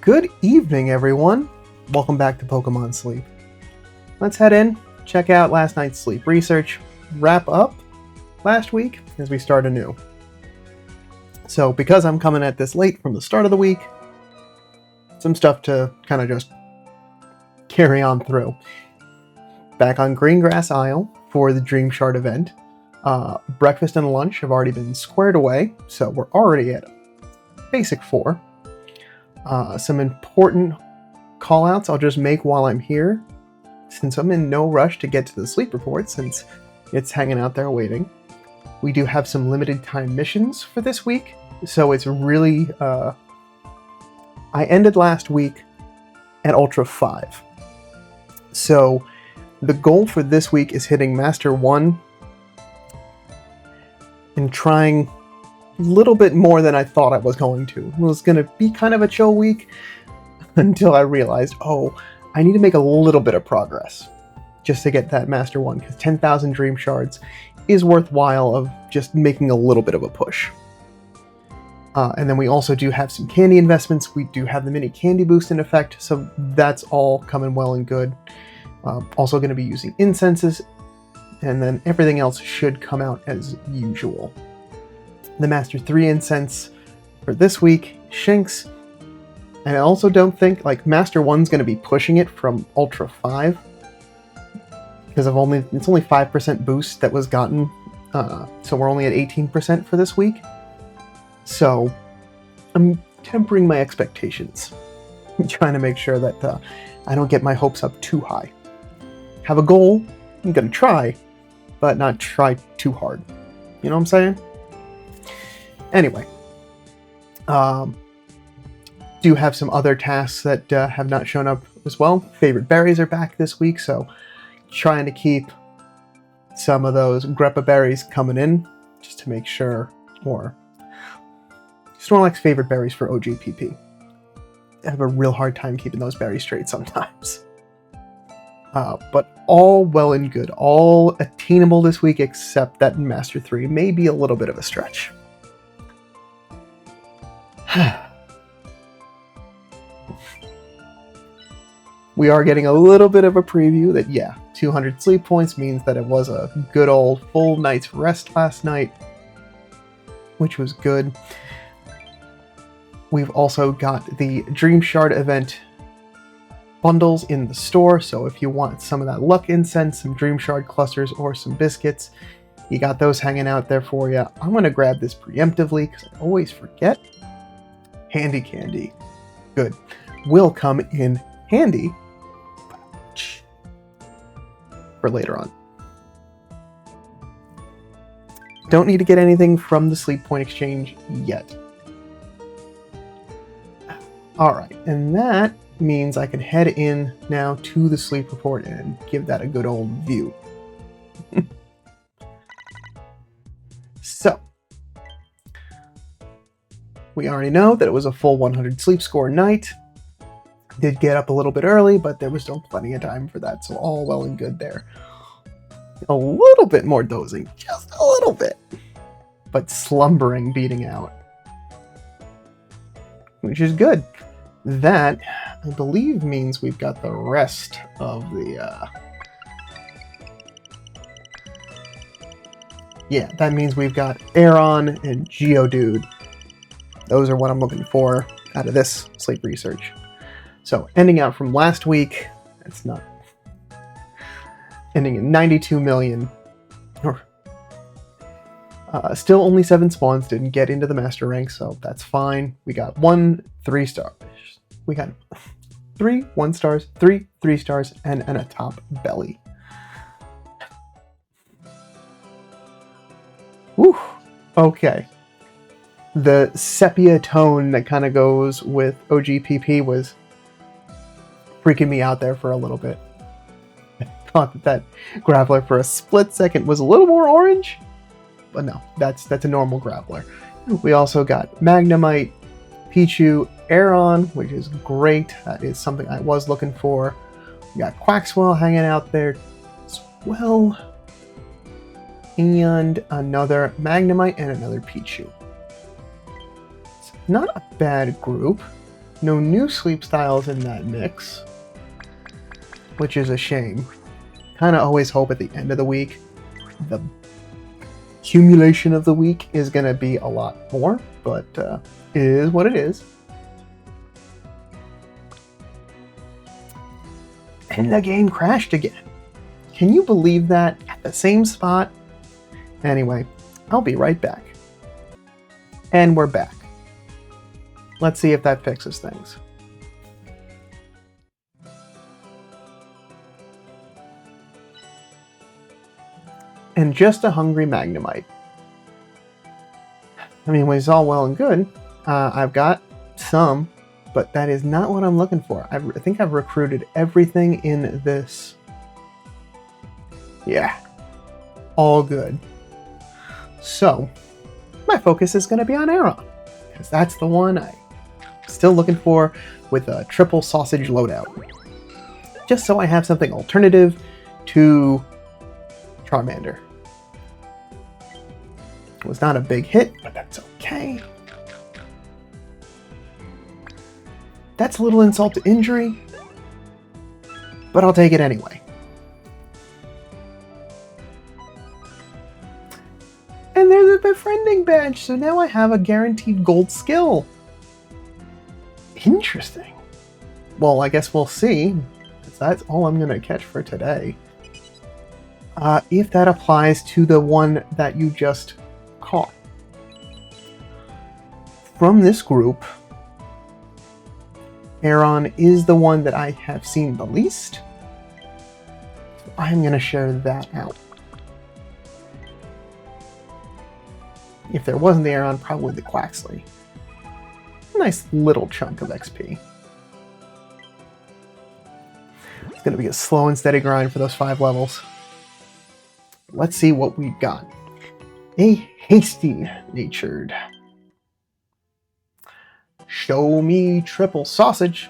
Good evening, everyone. Welcome back to Pokémon Sleep. Let's head in, check out last night's sleep research, wrap up last week as we start anew. So, because I'm coming at this late from the start of the week, some stuff to kind of just carry on through. Back on Greengrass Isle for the Dream Shard event. Breakfast and lunch have already been squared away, so we're already at basic 4. Some important callouts I'll just make while I'm here, since I'm in no rush to get to the sleep report since it's hanging out there waiting. We do have some limited time missions for this week, so it's really... I ended last week at Ultra 5. So the goal for this week is hitting Master 1 and trying a little bit more than I thought I was going to. It was going to be kind of a chill week until I realized, I need to make a little bit of progress just to get that Master 1, because 10,000 Dream Shards is worthwhile of just making a little bit of a push. And then we also do have some candy investments. We do have the mini candy boost in effect, so that's all coming well and good. Also going to be using incenses, and then everything else should come out as usual. The Master 3 incense for this week, Shinx. And I also don't think, Master 1's going to be pushing it from Ultra 5. Because it's only 5% boost that was gotten. So we're only at 18% for this week. So I'm tempering my expectations. I'm trying to make sure that I don't get my hopes up too high. Have a goal, I'm going to try, but not try too hard. You know what I'm saying? Anyway, do have some other tasks that have not shown up as well. Favorite berries are back this week, so trying to keep some of those Greppa berries coming in, just to make sure, or Snorlax favorite berries for OGPP. I have a real hard time keeping those berries straight sometimes. But all well and good, all attainable this week, except that Master 3 may be a little bit of a stretch. We are getting a little bit of a preview that, 200 sleep points means that it was a good old full night's rest last night, which was good. We've also got the Dream Shard event bundles in the store, so if you want some of that luck incense, some Dream Shard clusters, or some biscuits, you got those hanging out there for you. I'm going to grab this preemptively because I always forget. Handy candy. Good. Will come in handy for later on. Don't need to get anything from the sleep point exchange yet. Alright, and that means I can head in now to the sleep report and give that a good old view. So, we already know that it was a full 100 sleep score night. Did get up a little bit early, but there was still plenty of time for that, so all well and good there. A little bit more dozing, just a little bit, but slumbering beating out, which is good. That, I believe, means we've got the rest of the, that means we've got Aeron and Geodude. Those are what I'm looking for out of this sleep research. So, ending out from last week, it's not... ending at 92 million. Still only 7 spawns, didn't get into the master rank, so that's fine. We got 1 3-star. We got 3 1-stars, 3 3-stars, and a top belly. Whew. Okay. The sepia tone that kind of goes with OGPP was freaking me out there for a little bit. I thought that Graveler for a split second was a little more orange, but no, that's a normal Graveler. We also got Magnemite, Pichu, Aeron, which is great. That is something I was looking for. We got Quaxwell hanging out there as well. And another Magnemite and another Pichu. It's not a bad group. No new sleep styles in that mix, which is a shame. Kind of always hope at the end of the week, the accumulation of the week is going to be a lot more, but it is what it is. And the game crashed again. Can you believe that? At the same spot? Anyway, I'll be right back. And we're back. Let's see if that fixes things. And just a hungry Magnemite. I mean, it's all well and good. I've got some, but that is not what I'm looking for. I think I've recruited everything in this. Yeah, all good. So, my focus is going to be on Aeron, because that's the one I'm still looking for with a triple sausage loadout. Just so I have something alternative to Charmander. It was not a big hit, but that's okay. That's a little insult to injury, but I'll take it anyway. And there's a befriending badge, so now I have a guaranteed gold skill. Interesting. Well, I guess we'll see. That's all I'm going to catch for today. If that applies to the one that you just caught. From this group, Aeron is the one that I have seen the least. So I'm going to share that out. If there wasn't the Aeron, probably the Quaxley. Nice little chunk of XP. It's going to be a slow and steady grind for those 5 levels. Let's see what we've got. A hasty-natured. Show me triple sausage.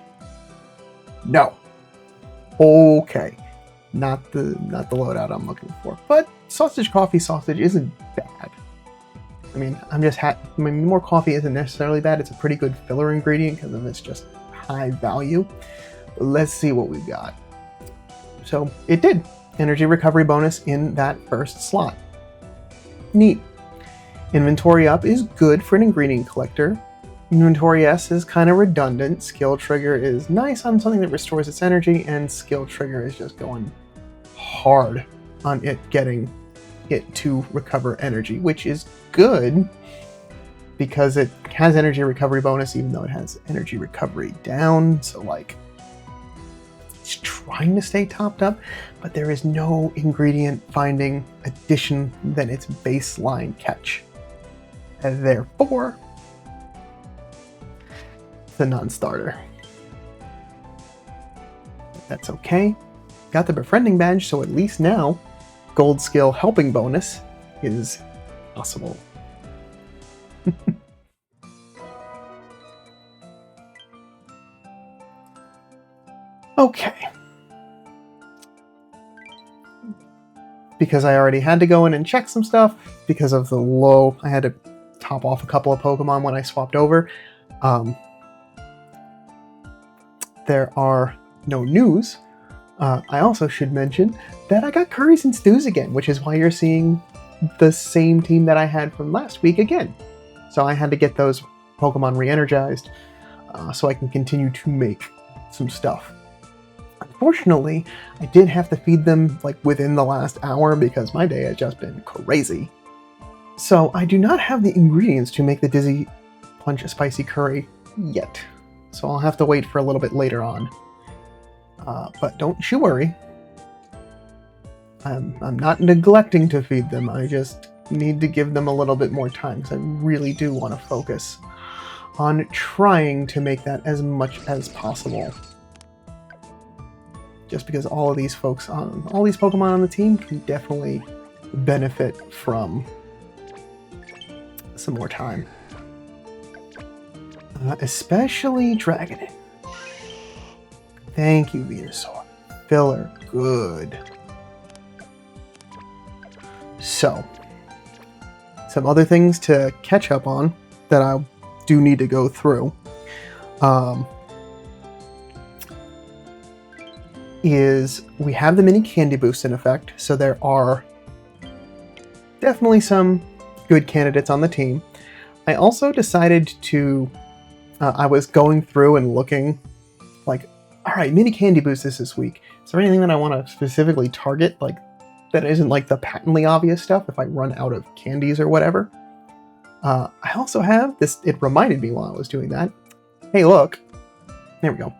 No. Okay. Not the loadout I'm looking for. But sausage, coffee, sausage isn't bad. I mean, more coffee isn't necessarily bad. It's a pretty good filler ingredient because of its just high value. But let's see what we've got. So it did. Energy recovery bonus in that first slot. Neat. Inventory up is good for an ingredient collector. Inventory S is kind of redundant. Skill trigger is nice on something that restores its energy, and skill trigger is just going hard on it getting it to recover energy, which is good because it has energy recovery bonus even though it has energy recovery down. So like it's trying to stay topped up, but there is no ingredient finding addition than its baseline catch. And therefore, it's a non-starter. That's okay. Got the befriending badge, so at least now gold skill helping bonus is possible. Okay. Because I already had to go in and check some stuff because of the low, I had to top off a couple of Pokemon when I swapped over. There are no news. I also should mention that I got curries and stews again, which is why you're seeing the same team that I had from last week again. So I had to get those Pokemon re-energized so I can continue to make some stuff. Unfortunately, I did have to feed them like within the last hour because my day has just been crazy. So I do not have the ingredients to make the Dizzy Punch Spicy Curry yet. So I'll have to wait for a little bit later on. But don't you worry. I'm not neglecting to feed them. I just need to give them a little bit more time because I really do want to focus on trying to make that as much as possible. Just because all of these folks all these Pokemon on the team can definitely benefit from some more time. Especially Dragonin. Thank you, Venusaur. Filler, good. So, some other things to catch up on that I do need to go through. is we have the mini candy boost in effect, so there are definitely some good candidates on the team. I also decided to, I was going through and looking like, all right, mini candy boost this week. Is there anything that I want to specifically target, like that isn't like the patently obvious stuff if I run out of candies or whatever? I also have this, it reminded me while I was doing that. Hey, look, there we go.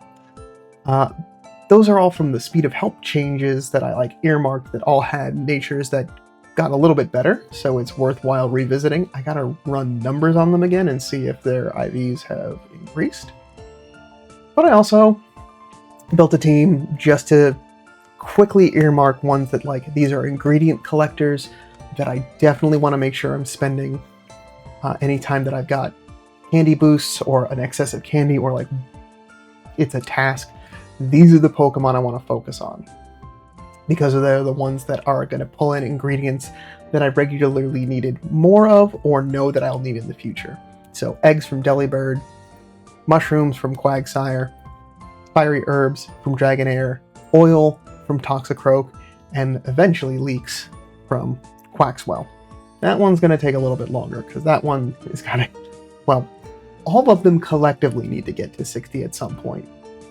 Those are all from the speed of help changes that I like earmarked that all had natures that got a little bit better, so it's worthwhile revisiting. I gotta run numbers on them again and see if their IVs have increased. But I also built a team just to quickly earmark ones that, like, these are ingredient collectors that I definitely want to make sure I'm spending anytime that I've got candy boosts or an excess of candy, or like it's a task. These are the Pokemon I want to focus on, because they're the ones that are going to pull in ingredients that I regularly needed more of or know that I'll need in the future. So eggs from Delibird, mushrooms from Quagsire, fiery herbs from Dragonair, oil from Toxicroak, and eventually leeks from Quaxwell. That one's going to take a little bit longer because that one is kind of, well, all of them collectively need to get to 60 at some point.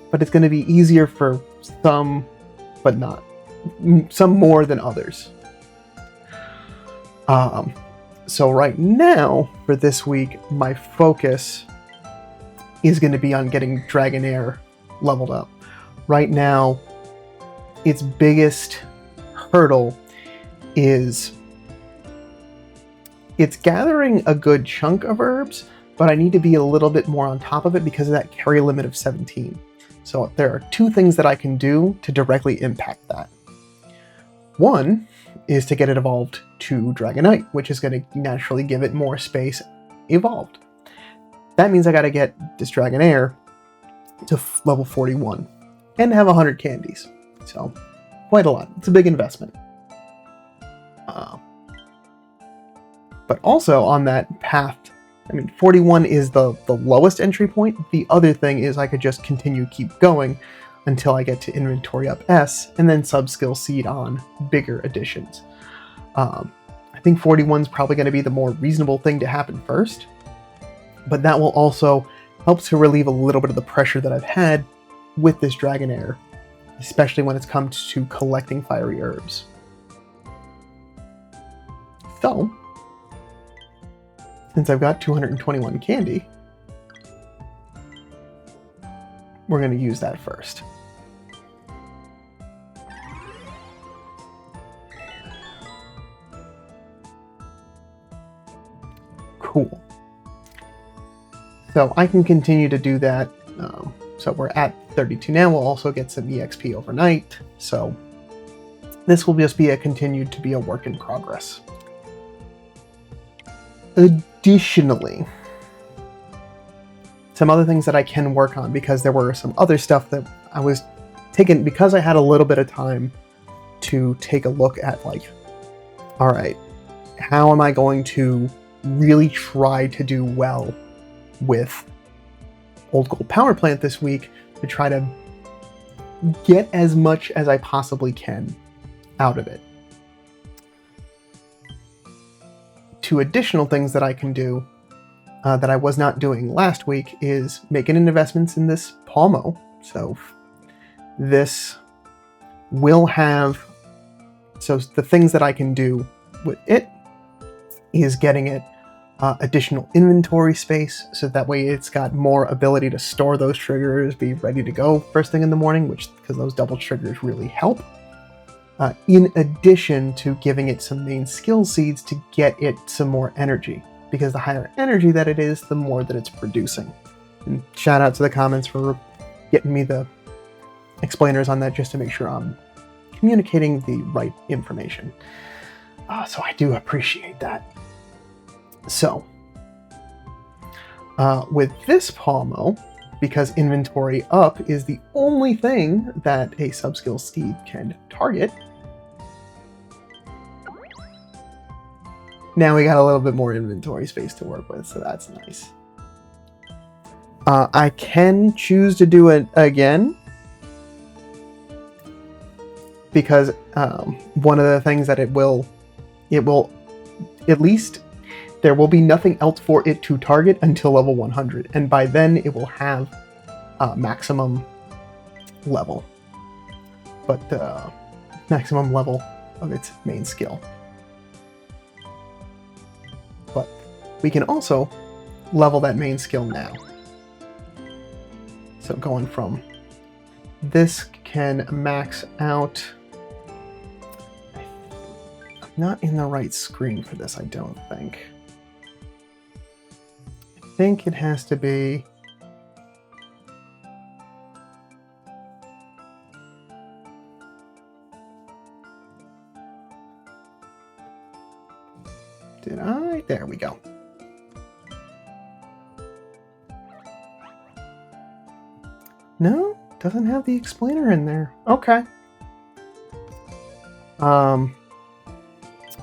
But it's going to be easier for some, but not. Some more than others. So right now, for this week, my focus is going to be on getting Dragonair leveled up. Right now, its biggest hurdle is it's gathering a good chunk of herbs, but I need to be a little bit more on top of it because of that carry limit of 17. So there are two things that I can do to directly impact that. One is to get it evolved to Dragonite, which is going to naturally give it more space evolved. That means I got to get this Dragonair to level 41 and have 100 candies. So quite a lot. It's a big investment. But also on that path, I mean, 41 is the lowest entry point. The other thing is I could just keep going until I get to inventory up S and then sub-skill seed on bigger additions. I think 41 is probably going to be the more reasonable thing to happen first, but that will also help to relieve a little bit of the pressure that I've had with this Dragonair, especially when it's come to collecting fiery herbs. So, since I've got 221 candy, we're going to use that first. Cool. So I can continue to do that. So we're at 32 now. We'll also get some EXP overnight. So this will just be a work in progress. Additionally, some other things that I can work on, because there were some other stuff that I was taking, because I had a little bit of time to take a look at, like, all right, how am I going to really try to do well with Old Gold Power Plant this week to try to get as much as I possibly can out of it. Two additional things that I can do that I was not doing last week is making investments in this Palmo. So this will have, so the things that I can do with it is getting it additional inventory space, so that way it's got more ability to store those triggers, be ready to go first thing in the morning, because those double triggers really help. In addition to giving it some main skill seeds to get it some more energy, because the higher energy that it is, the more that it's producing. And shout out to the comments for getting me the explainers on that, just to make sure I'm communicating the right information. So I do appreciate that. So, with this Palmo, because inventory up is the only thing that a subskill steed can target, now we got a little bit more inventory space to work with, so that's nice. I can choose to do it again, because one of the things that it will at least there will be nothing else for it to target until level 100, and by then it will have maximum level, but maximum level of its main skill. But we can also level that main skill now. So going from this can max out. I'm not in the right screen for this, I don't think. I think it has to be. Did I? There we go. No, doesn't have the explainer in there. Okay.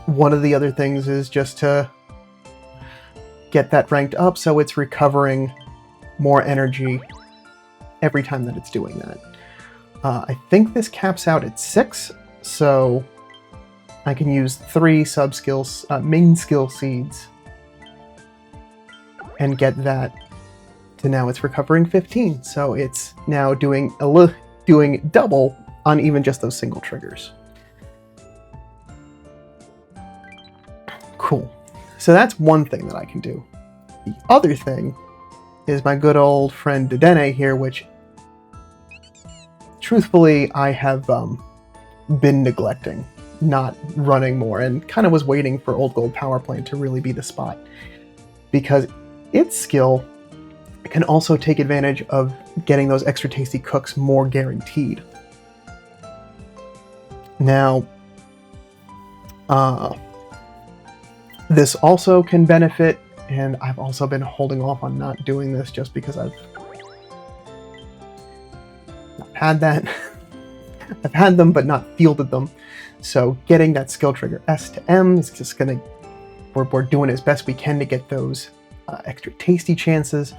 One of the other things is just to get that ranked up so it's recovering more energy every time that it's doing that. I think this caps out at 6, so I can use 3 sub-skills, main skill seeds, and get that to now it's recovering 15. So it's now doing double on even just those single triggers. Cool. So that's one thing that I can do. The other thing is my good old friend Dedenne here, which truthfully I have been neglecting, not running more, and kind of was waiting for Old Gold Power Plant to really be the spot, because its skill can also take advantage of getting those extra tasty cooks more guaranteed. Now, this also can benefit, and I've also been holding off on not doing this just because I've not had that. I've had them, but not fielded them. So getting that skill trigger S to M is just gonna, we're doing as best we can to get those extra tasty chances.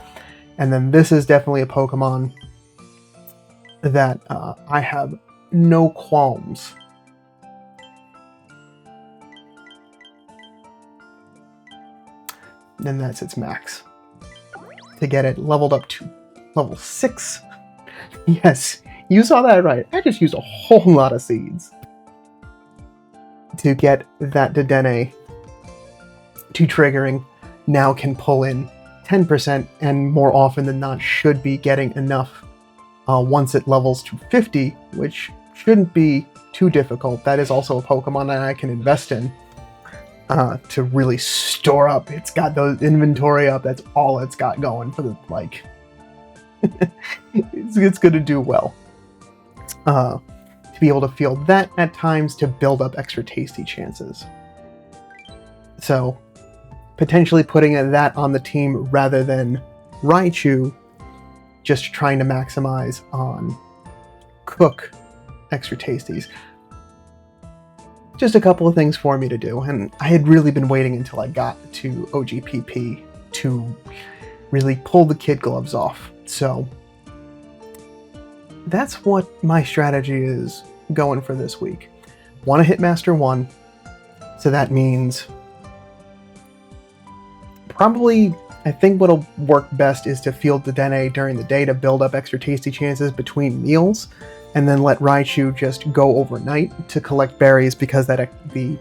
And then this is definitely a Pokemon that I have no qualms and that's its max. To get it leveled up to level 6. Yes, you saw that right. I just used a whole lot of seeds to get that Dedenne to triggering. Now can pull in 10%, and more often than not should be getting enough once it levels to 50, which shouldn't be too difficult. That is also a Pokemon that I can invest in to really store up. It's got those inventory up. That's all it's got going for the, like, it's going to do well. To be able to field that at times to build up extra tasty chances. So potentially putting that on the team rather than Raichu, just trying to maximize on cook extra tasties. Just a couple of things for me to do, and I had really been waiting until I got to OGPP to really pull the kid gloves off. So that's what my strategy is going for this week. Want to hit Master 1, so that means probably, I think what'll work best is to field the Dedenne during the day to build up extra tasty chances between meals, and then let Raichu just go overnight to collect berries, because that the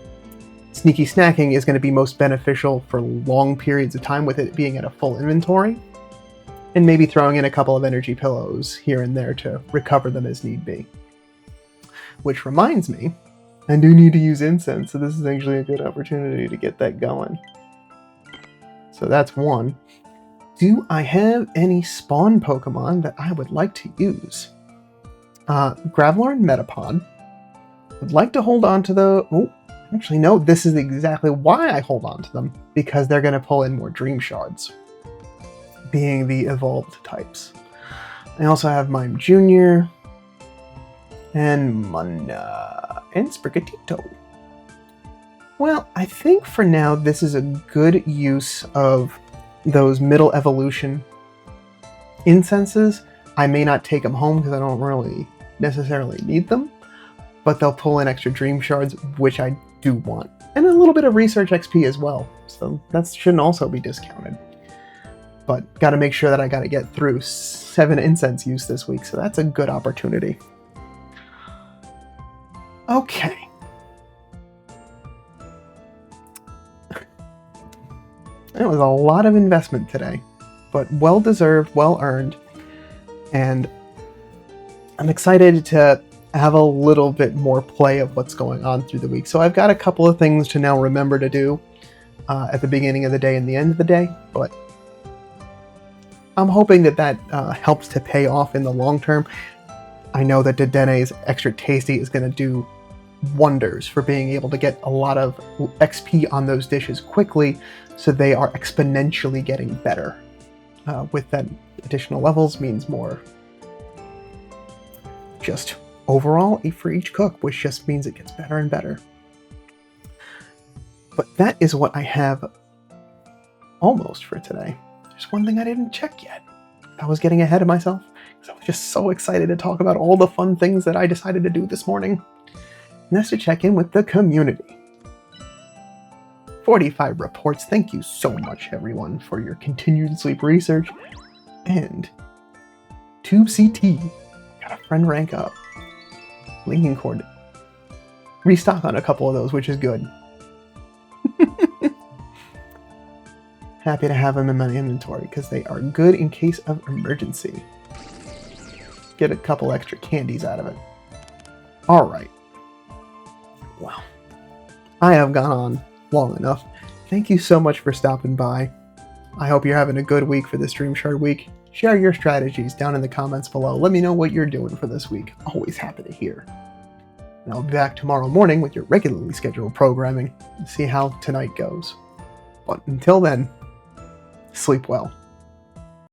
sneaky snacking is going to be most beneficial for long periods of time with it being at a full inventory, and maybe throwing in a couple of energy pillows here and there to recover them as need be. Which reminds me, I do need to use incense, so this is actually a good opportunity to get that going. So that's one. Do I have any spawn Pokemon that I would like to use? Graveler and Metapod. Would like to hold on to the... Oh, actually no, this is exactly why I hold on to them. Because they're going to pull in more Dream Shards, being the evolved types. I also have Mime Jr. and Munna and Sprigatito. Well, I think for now this is a good use of those middle evolution incenses. I may not take them home because I don't really necessarily need them, but they'll pull in extra dream shards, which I do want. And a little bit of research XP as well, so that shouldn't also be discounted. But gotta make sure that I gotta get through 7 incense use this week, so that's a good opportunity. Okay. It was a lot of investment today, but well-deserved, well-earned, and I'm excited to have a little bit more play of what's going on through the week. So I've got a couple of things to now remember to do at the beginning of the day and the end of the day, but I'm hoping that helps to pay off in the long term. I know that Dedene's Extra Tasty is going to do wonders for being able to get a lot of XP on those dishes quickly, so they are exponentially getting better. With that, additional levels means more just overall for each cook, which just means it gets better and better. But that is what I have almost for today. There's one thing I didn't check yet. I was getting ahead of myself because I was just so excited to talk about all the fun things that I decided to do this morning. And that's to check in with the community. 45 reports. Thank you so much, everyone, for your continued sleep research. And Tube CT got a friend rank up. Linking Cord restock on a couple of those, which is good. Happy to have them in my inventory because they are good in case of emergency. Get a couple extra candies out of it. Alright. Well, I have gone on long enough. Thank you so much for stopping by. I hope you're having a good week for this Dream Shard week. Share your strategies down in the comments below. Let me know what you're doing for this week. Always happy to hear. And I'll be back tomorrow morning with your regularly scheduled programming and see how tonight goes. But until then, sleep well.